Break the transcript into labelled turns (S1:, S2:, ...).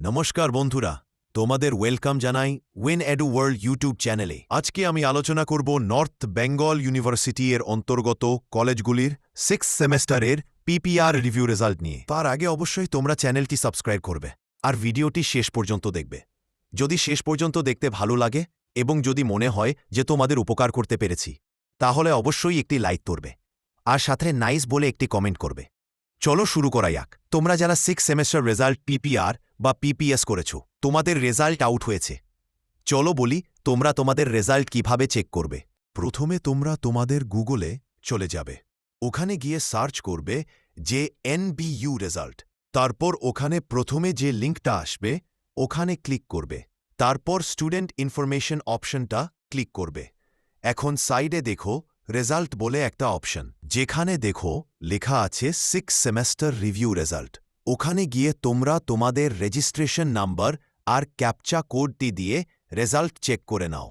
S1: নমস্কার বন্ধুরা, তোমাদের ওয়েলকাম জানাই উইন এডু ওয়ার্ল্ড ইউটিউব চ্যানেলে। আজকে আমি আলোচনা করব নর্থ বেঙ্গল ইউনিভার্সিটি এর অন্তর্গত কলেজগুলির 6th সেমেস্টারের পিপিআর রিভিউ রেজাল্ট নিয়ে। তার আগে অবশ্যই তোমরা চ্যানেলটি সাবস্ক্রাইব করবে আর ভিডিওটি শেষ পর্যন্ত দেখবে। যদি শেষ পর্যন্ত দেখতে ভালো লাগে এবং যদি মনে হয় যে তোমাদের উপকার করতে পেরেছি, তাহলে অবশ্যই একটি লাইক করবে আর সাথে নাইস বলে একটি কমেন্ট করবে। চলো শুরু করা যাক। তোমরা যারা 6th সেমেস্টার রেজাল্ট পিপিআর বা পিপিএস করেছো, তোমাদের রেজাল্ট আউট হয়েছে। চলো বলি তোমরা তোমাদের রেজাল্ট কিভাবে চেক করবে। প্রথমে তোমরা তোমাদের গুগলে চলে যাবে, ওখানে গিয়ে সার্চ করবে যে এনবিইউ রেজাল্ট। তারপর ওখানে প্রথমে যে লিঙ্কটা আসবে ওখানে ক্লিক করবে, তারপর স্টুডেন্ট ইনফরমেশন অপশনটা ক্লিক করবে। এখন সাইডে দেখো রেজাল্ট বলে একটা অপশন, যেখানে দেখো লেখা আছে 6th সেমেস্টার রিভিউ রেজাল্ট। ওখানে গিয়ে তোমরা তোমাদের রেজিস্ট্রেশন নাম্বার আর ক্যাপচা কোডটি দিয়ে রেজাল্ট চেক করে নাও।